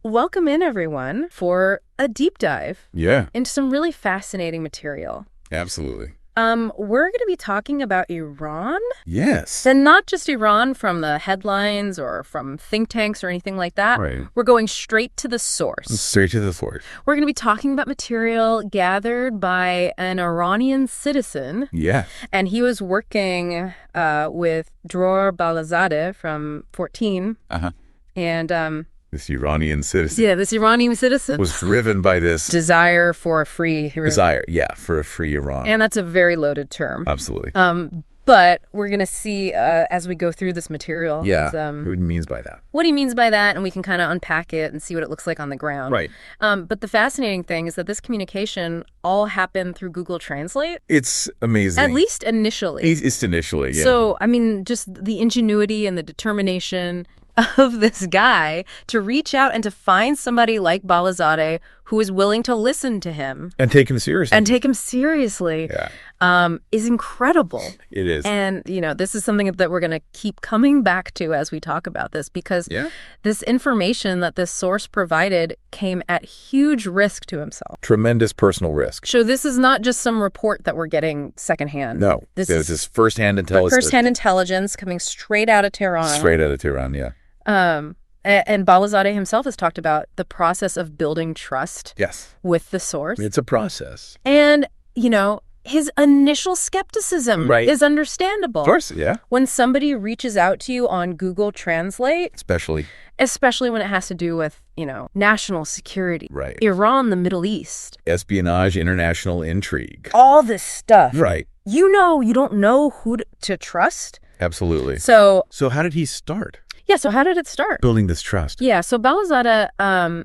welcome in, everyone, for a deep dive into some really fascinating material. Absolutely. We're going to be talking about Iran. Yes. And not just Iran from the headlines or from think tanks or anything like that. Right. We're going straight to the source. Straight to the source. We're going to be talking about material gathered by an Iranian citizen. Yeah. And he was working with Dror Balazade from 14. Uh-huh. And this Iranian citizen. Yeah, this Iranian citizen was driven by this desire for a free Iran. For a free Iran. And that's a very loaded term. Absolutely. But we're going to see as we go through this material. Yeah, what he means by that. What he means by that, and we can kind of unpack it and see what it looks like on the ground. Right. But the fascinating thing is that this communication all happened through Google Translate. It's amazing. At least initially. It's initially, yeah. So, I mean, just the ingenuity and the determination of this guy to reach out and to find somebody like Balazade who is willing to listen to him. And take him seriously. Is incredible. It is. And, this is something that we're going to keep coming back to as we talk about this because this information that this source provided came at huge risk to himself. Tremendous personal risk. So this is not just some report that we're getting secondhand. No. This is firsthand intelligence. Firsthand intelligence coming straight out of Tehran. Yeah. And Balazade himself has talked about the process of building trust with the source. It's a process. And, his initial skepticism is understandable. Of course, yeah. When somebody reaches out to you on Google Translate. Especially when it has to do with, national security. Right. Iran, the Middle East. Espionage, international intrigue. All this stuff. Right. You don't know who to trust. Absolutely. So how did he start? Yeah, so how did it start? Building this trust. Yeah, so Balazade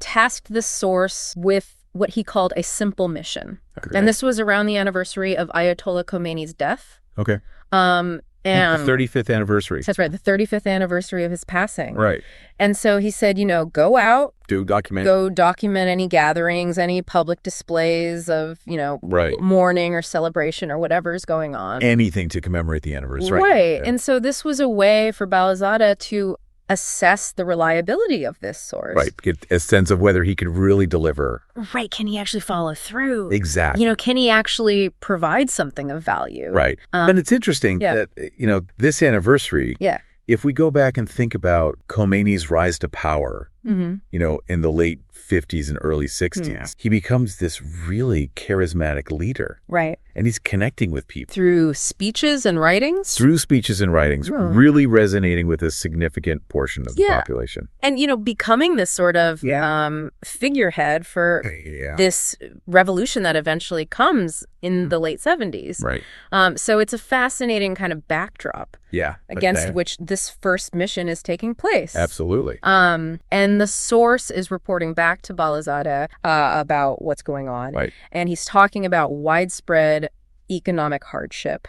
tasked this source with what he called a simple mission. Okay. And this was around the anniversary of Ayatollah Khomeini's death. Okay. And the 35th anniversary. That's right, the 35th anniversary of his passing. Right. And so he said, go out. Go document any gatherings, any public displays of, mourning or celebration or whatever's going on. Anything to commemorate the anniversary. Right. Yeah. And so this was a way for Balazade to assess the reliability of this source. Right. Get a sense of whether he could really deliver. Right. Can he actually follow through? Exactly. Can he actually provide something of value? Right. And it's interesting that, this anniversary, if we go back and think about Khomeini's rise to power, in the late 50s and early 60s, he becomes this really charismatic leader. Right. And he's connecting with people. Through speeches and writings? Really resonating with a significant portion of the population. And, becoming this sort of figurehead for this revolution that eventually comes in the late 70s. Right. So it's a fascinating kind of backdrop. Against which this first mission is taking place. Absolutely. And the source is reporting back to Balazade about what's going on. Right. And he's talking about widespread economic hardship.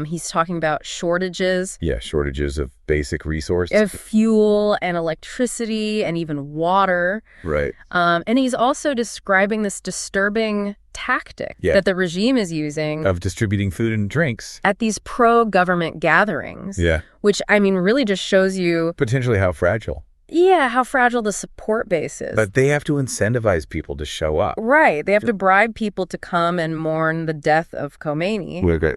He's talking about shortages. Shortages of basic resources. Of fuel and electricity and even water. Right. And he's also describing this disturbing tactic that the regime is using. Of distributing food and drinks. At these pro-government gatherings. Yeah. Which, really just shows you. Potentially how fragile. Yeah, how fragile the support base is. But they have to incentivize people to show up. Right. They have to bribe people to come and mourn the death of Khomeini. Okay.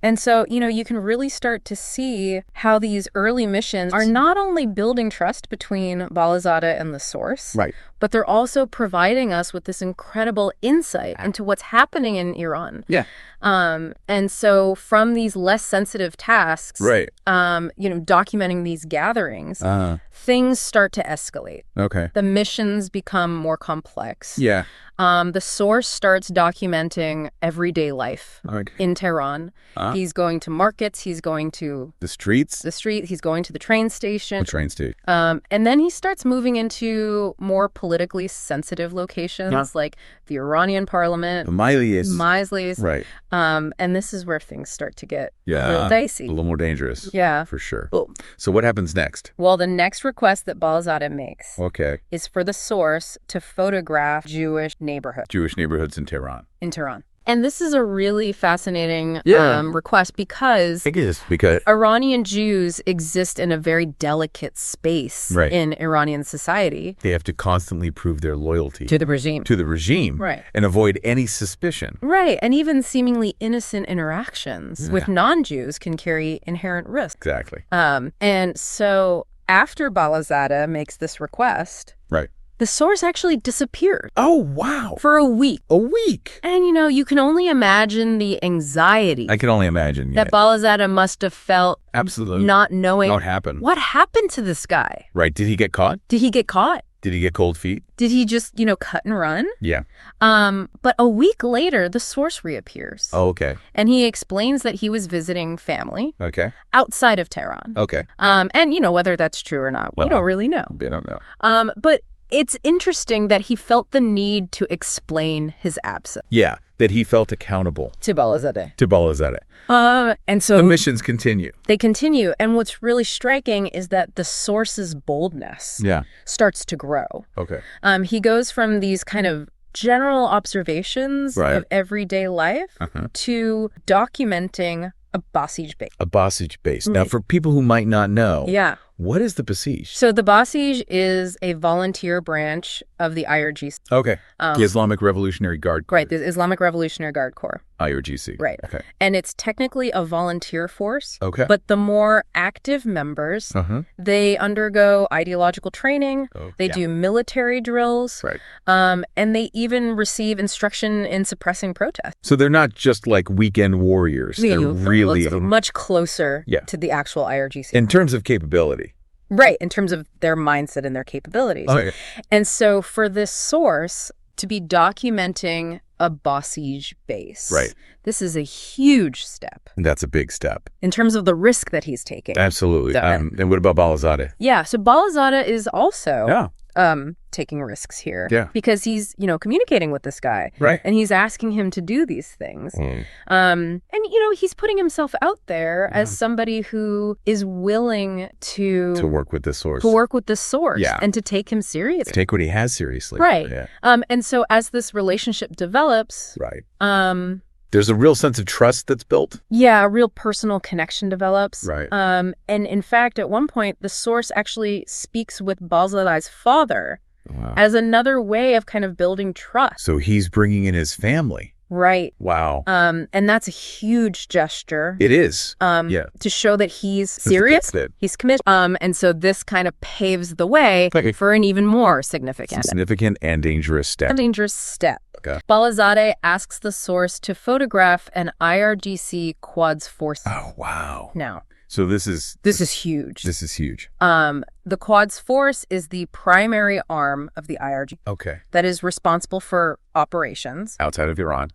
And so, you can really start to see how these early missions are not only building trust between Balazade and the source, but they're also providing us with this incredible insight into what's happening in Iran. Yeah. And so from these less sensitive tasks, documenting these gatherings, things start to escalate. Okay. The missions become more complex. Yeah. The source starts documenting everyday life in Tehran. He's going to markets. He's going to the streets. He's going to the train station. And then he starts moving into more politically sensitive locations like the Iranian parliament, the Majlis. Right. And this is where things start to get a little dicey. A little more dangerous. Yeah. For sure. Boom. So what happens next? Well, the next request that Balazade makes is for the source to photograph Jewish neighborhoods in Tehran. And this is a really fascinating request because Iranian Jews exist in a very delicate space in Iranian society. They have to constantly prove their loyalty to the regime. Right. And avoid any suspicion. Right. And even seemingly innocent interactions with non-Jews can carry inherent risk. Exactly. And so after Balazade makes this request, the source actually disappeared. Oh, wow. For a week. A week. And, you can only imagine the anxiety. I can only imagine. That Balazade must have felt. Absolutely. Not knowing. What happened. What happened to this guy? Right. Did he get caught? Did he get cold feet? Did he just, cut and run? Yeah. But a week later, the source reappears. Oh, okay. And he explains that he was visiting family. Okay. Outside of Tehran. Okay. And, whether that's true or not, we don't really know. We don't know. But it's interesting that he felt the need to explain his absence. Yeah, that he felt accountable. To Balazade. And so the missions continue. They continue. And what's really striking is that the source's boldness starts to grow. Okay. He goes from these kind of general observations of everyday life to documenting a Basij base. A Basij base. Now, for people who might not know, what is the Basij? So the Basij is a volunteer branch of the IRGC. Okay. The Islamic Revolutionary Guard Corps. Right, the Islamic Revolutionary Guard Corps. IRGC. Right. Okay. And it's technically a volunteer force. Okay. But the more active members, they undergo ideological training. They do military drills. Right. And they even receive instruction in suppressing protests. So they're not just like weekend warriors. They're really much closer to the actual IRGC. In terms of capability. Right, in terms of their mindset and their capabilities. Okay. And so for this source to be documenting a Basij base, this is a huge step. That's a big step. In terms of the risk that he's taking. Absolutely. And what about Balazade? Yeah, so Balazade is also taking risks here. Yeah. Because he's, communicating with this guy. Right. And he's asking him to do these things. And, he's putting himself out there as somebody who is willing to work with this source. And to take him seriously. Take what he has seriously. Right. Yeah. And so as this relationship develops. There's a real sense of trust that's built. Yeah, a real personal connection develops. Right. And in fact, at one point, the source actually speaks with Balzade's father as another way of kind of building trust. So he's bringing in his family. Right. Wow. And that's a huge gesture. It is. To show that he's serious, he's committed. And so this kind of paves the way for an even more significant and dangerous step. Okay. Balazade asks the source to photograph an IRGC Quds force. Oh, wow. Now. So this is huge. This is huge. The Quds Force is the primary arm of the IRG. Okay. That is responsible for operations. Outside of Iran.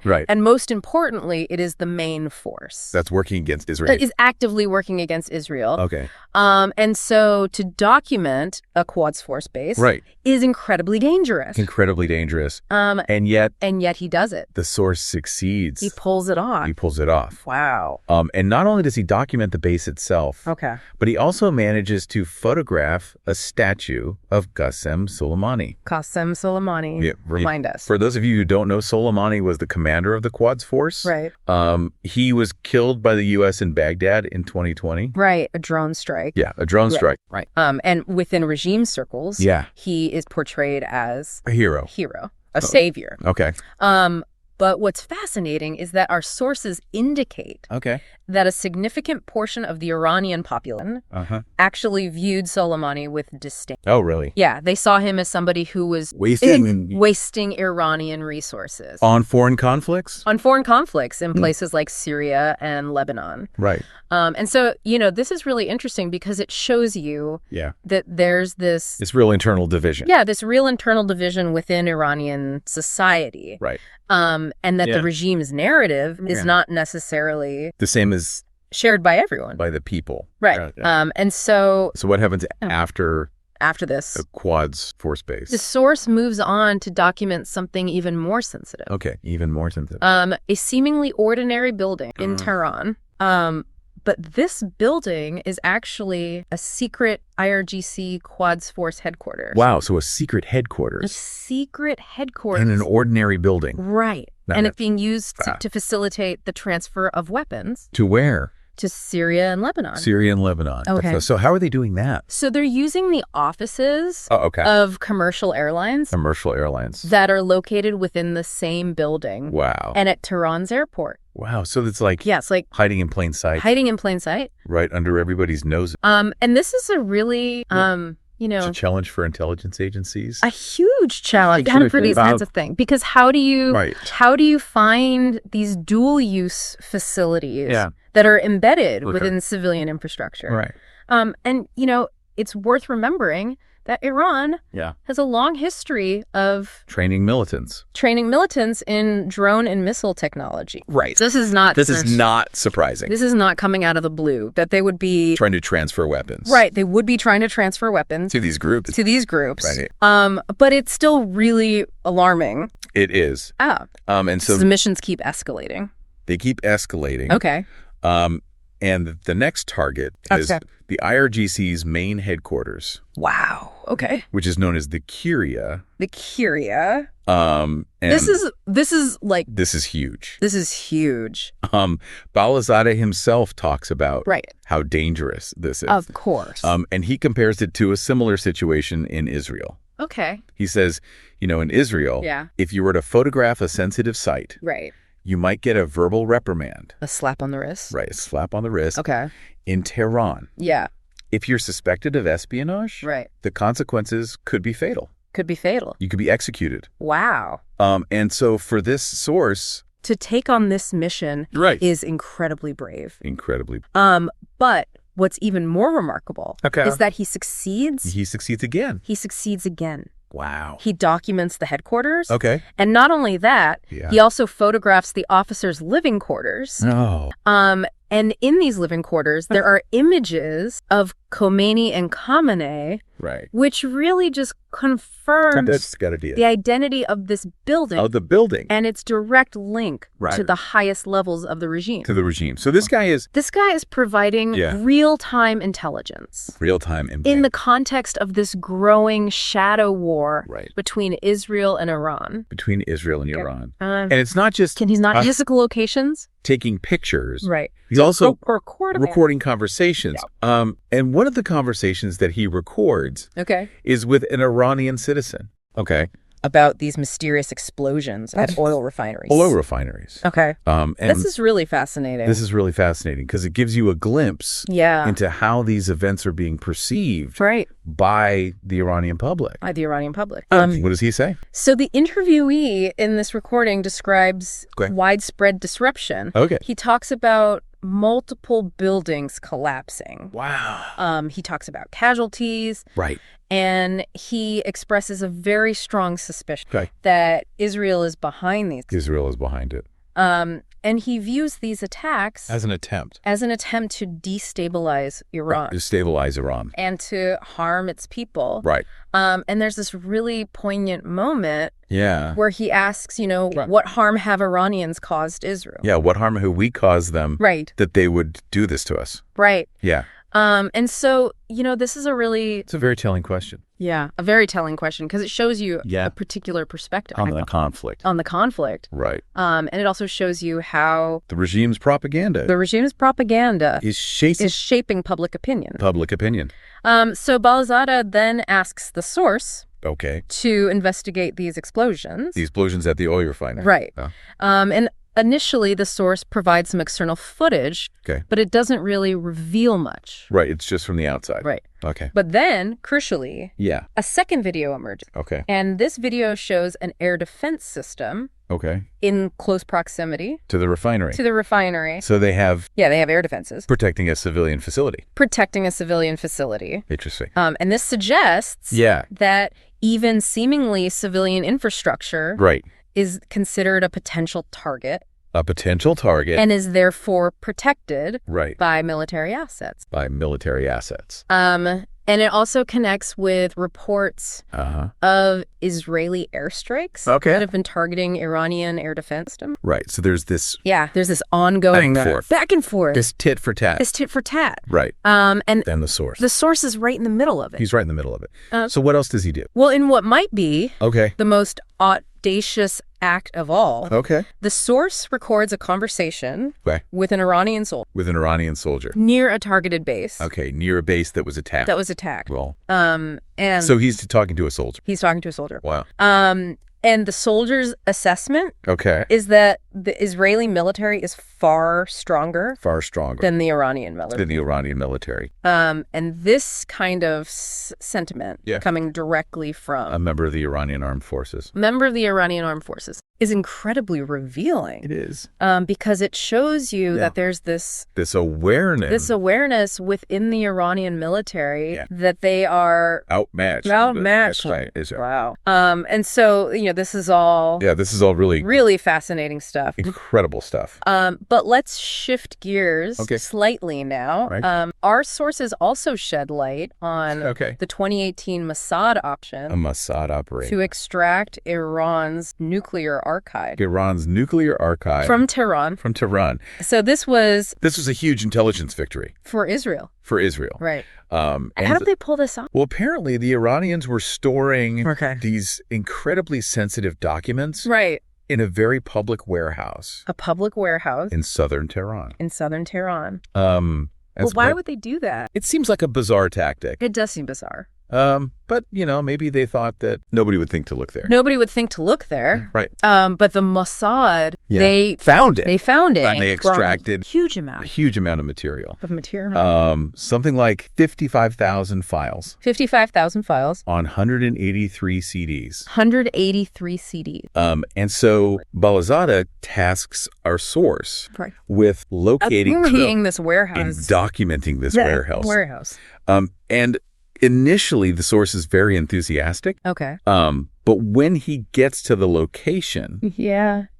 Right. And most importantly, it is the main force. That's working against Israel. That is actively working against Israel. Okay. And so to document a Quds Force base is incredibly dangerous. And yet he does it. The source succeeds. He pulls it off. Wow. And not only does he document the base itself, but he also manages to photograph a statue of Qasem Soleimani. Remind us. For those of you who don't know, Soleimani was the commander of the Quds Force. Right. He was killed by the U.S. in Baghdad in 2020. Right. A drone strike. Yeah, a drone strike. Right. And within regime circles, he is portrayed as a hero, a savior. Okay. But what's fascinating is that our sources indicate that a significant portion of the Iranian population actually viewed Soleimani with disdain. Oh, really? Yeah, they saw him as somebody who was wasting Iranian resources. On foreign conflicts? In places like Syria and Lebanon. Right. And so, this is really interesting because it shows you that there's this real internal division. Yeah, this real internal division within Iranian society. Right. And that the regime's narrative is not necessarily the same as shared by everyone. By the people. Right. And so what happens after this? The Quds Force base. The source moves on to document something even more sensitive. Okay, even more sensitive. A seemingly ordinary building in Tehran. But this building is actually a secret IRGC Quds Force headquarters. Wow, so a secret headquarters. A secret headquarters. In an ordinary building. Right. And it's being used to facilitate the transfer of weapons. To where? To Syria and Lebanon. Syria and Lebanon. Okay. So how are they doing that? So they're using the offices of commercial airlines. Commercial airlines. That are located within the same building. Wow. And at Tehran's airport. Wow. So it's like, it's like hiding in plain sight. Hiding in plain sight. Right under everybody's nose. And this is a really, it's a challenge for intelligence agencies. A huge challenge for these kinds of things. Because how do you find these dual use facilities that are embedded within civilian infrastructure? Right. And it's worth remembering that Iran has a long history of training militants in drone and missile technology. Right. This is not surprising. This is not coming out of the blue that they would be trying to transfer weapons. Right. They would be trying to transfer weapons to these groups. Right. But it's still really alarming. It is. And so the missions keep escalating. They keep escalating. Okay. And the next target is the IRGC's main headquarters. Wow. Okay. Which is known as the Kyria. The Kyria. And this is huge. This is huge. Balazade himself talks about how dangerous this is. Of course. And he compares it to a similar situation in Israel. Okay. He says, in Israel, if you were to photograph a sensitive site, you might get a verbal reprimand. A slap on the wrist? Right, a slap on the wrist. Okay. In Tehran. Yeah. If you're suspected of espionage, the consequences could be fatal. Could be fatal. You could be executed. Wow. And so for this source... to take on this mission is incredibly brave. Incredibly. But what's even more remarkable is that he succeeds. He succeeds again. He succeeds again. Wow. He documents the headquarters. Okay. And not only that, he also photographs the officers' living quarters. Oh. And in these living quarters, there are images of Khomeini and Khamenei, which really just confirms the identity of this building. Of the building. And its direct link to the highest levels of the regime. To the regime. So this guy is... This guy is providing real-time intelligence. Real-time intelligence. In the context of this growing shadow war between Israel and Iran. Between Israel and Iran. And it's not just... He's not physical locations. Taking pictures. Right. He's also recording conversations. And one of the conversations that he records is with an Iranian citizen. Okay. About these mysterious explosions at oil refineries. Oil refineries. Okay. And this is really fascinating. This is really fascinating because it gives you a glimpse into how these events are being perceived by the Iranian public. By the Iranian public. What does he say? So the interviewee in this recording describes widespread disruption. Okay. He talks about multiple buildings collapsing. Wow. He talks about casualties. Right. And he expresses a very strong suspicion that Israel is behind these. Israel is behind it. And he views these attacks as an attempt to destabilize Iran. Destabilize Iran. And to harm its people. Right. And there's this really poignant moment where he asks, what harm have Iranians caused Israel? Yeah, what harm have we caused them that they would do this to us? Right. Yeah. And so, this is it's a very telling question. Yeah, a very telling question because it shows you a particular perspective. On the conflict. On the conflict. Right. And it also shows you how... the regime's propaganda. Is shaping public opinion. Public opinion. So Balazade then asks the source... to investigate these explosions. The explosions at the oil refinery. Right. Oh. And initially, the source provides some external footage, but it doesn't really reveal much. Right. It's just from the outside. Right. Okay. But then, crucially, a second video emerges. Okay. And this video shows an air defense system. In close proximity. To the refinery. So they have... they have air defenses. Protecting a civilian facility. Interesting. And this suggests that even seemingly civilian infrastructure is considered a potential target. And is therefore protected by military assets. And it also connects with reports of Israeli airstrikes that have been targeting Iranian air defense system. Right. So there's this... Yeah, there's this ongoing back and forth. This tit for tat. Right. And then the source. The source is right in the middle of it. He's right in the middle of it. So what else does he do? Well, in what might be the most audacious act of all, the source records a conversation with an Iranian soldier. Near a targeted base. Near a base that was attacked. Well, and so he's talking to a soldier. Wow. And the soldier's assessment is that the Israeli military is far stronger than the Iranian military. And this kind of sentiment coming directly from a member of the Iranian armed forces is incredibly revealing. It is. Because it shows you that there's this awareness within the Iranian military that they are outmatched by Israel. Wow. And so, this is all really fascinating stuff. Incredible stuff. But let's shift gears slightly now. Right. Our sources also shed light on the 2018 Mossad option. A Mossad operation. To extract Iran's nuclear archive. From Tehran. So this was a huge intelligence victory. For Israel. Right. How did they pull this off? Well, apparently the Iranians were storing these incredibly sensitive documents. Right. In a very public warehouse. In southern Tehran. Why would they do that? It seems like a bizarre tactic. It does seem bizarre. But, maybe they thought that nobody would think to look there. Right. But the Mossad, they found it. And they extracted a huge amount of material. Something like 55,000 files. 55,000 files. On 183 CDs. 183 CDs. And so Balazade tasks our source with locating this warehouse. And documenting this warehouse. And initially, the source is very enthusiastic. But when he gets to the location,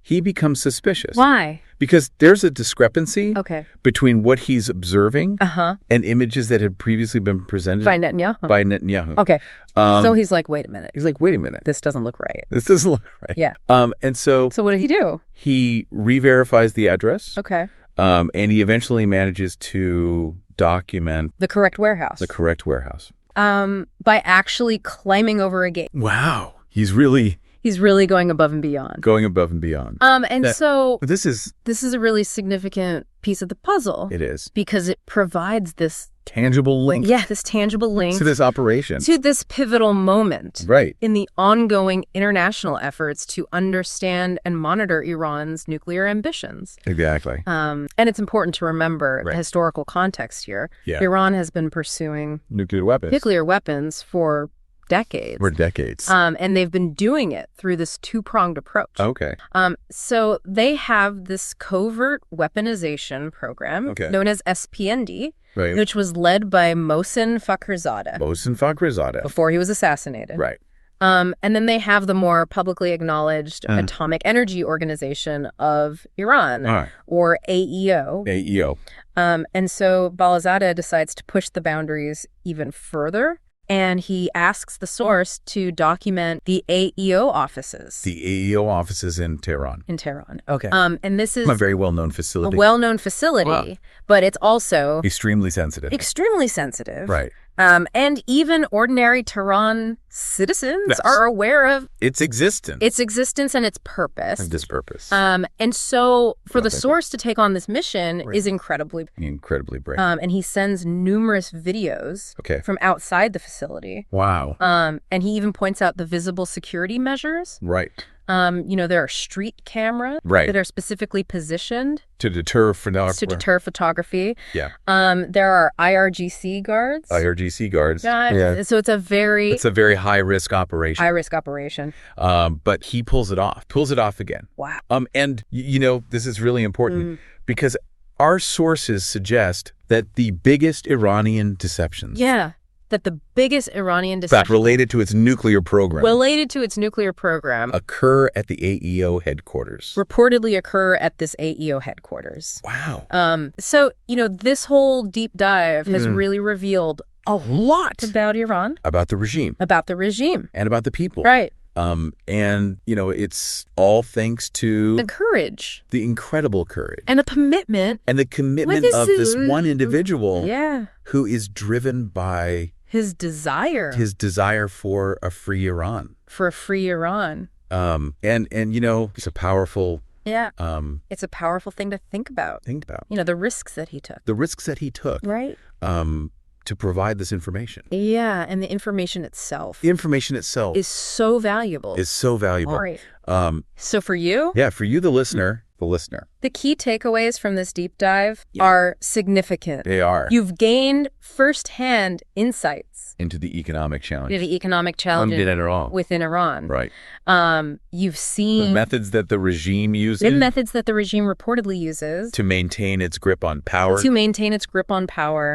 he becomes suspicious. Why? Because there's a discrepancy between what he's observing and images that had previously been presented by Netanyahu. So he's like, wait a minute. This doesn't look right. Yeah. And so what did he do? He re-verifies the address. And he eventually manages to document the correct warehouse. By actually climbing over a gate. Wow. He's really going above and beyond. So this is a really significant piece of the puzzle. It is. Because it provides this tangible link. This tangible link to this operation. To this pivotal moment. Right. In the ongoing international efforts to understand and monitor Iran's nuclear ambitions. Exactly. And it's important to remember the historical context here. Yeah. Iran has been pursuing nuclear weapons for decades. And they've been doing it through this two-pronged approach. So they have this covert weaponization program known as SPND, which was led by Mohsen Fakhrizadeh. Before he was assassinated. And then they have the more publicly acknowledged Atomic Energy Organization of Iran, or AEO. And so Balazade decides to push the boundaries even further. And he asks the source to document the AEO offices. In Tehran. And this is a very well-known facility. Wow. But it's also extremely sensitive. Right. And even ordinary Tehran citizens are aware of its existence and its purpose. And so for the source to take on this mission is incredibly brave. And he sends numerous videos from outside the facility. Wow. And he even points out the visible security measures. There are street cameras that are specifically positioned to deter photography. There are IRGC guards. So it's a very high-risk operation. But he pulls it off again. Wow. And this is really important because our sources suggest that the biggest Iranian deceptions that the biggest Iranian deception related to its nuclear program occur at the AEO headquarters. Reportedly occur at this AEO headquarters. Wow. So, this whole deep dive has really revealed A lot. About Iran. About the regime. About the regime. And about the people. Right. And, it's all thanks to... the courage. The incredible courage. And the commitment. And the commitment of this one individual who is driven by... his desire. His desire for a free Iran. For a free Iran. And it's a powerful... Yeah. It's a powerful thing to think about. The risks that he took. The risks that he took. Right. To provide this information. Yeah, and the information itself. The information itself. Is so valuable. All right. So for you? Yeah, for you, the listener. The key takeaways from this deep dive are significant. They are. You've gained firsthand insights. Into the economic challenge. Within Iran. Right. You've seen... the methods that the regime uses. The methods that the regime reportedly uses. To maintain its grip on power.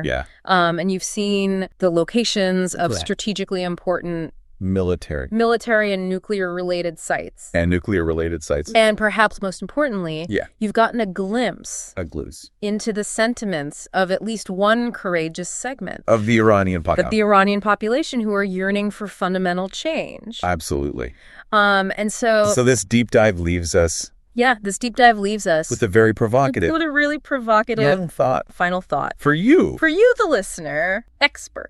Yeah. And you've seen the locations of strategically important... military and nuclear-related sites. And perhaps most importantly, you've gotten a glimpse into the sentiments of at least one courageous segment of the Iranian population who are yearning for fundamental change. Absolutely. And so this deep dive leaves us... this deep dive leaves us... with a very provocative... with a really provocative... final thought. For you, For you, the listener, expert.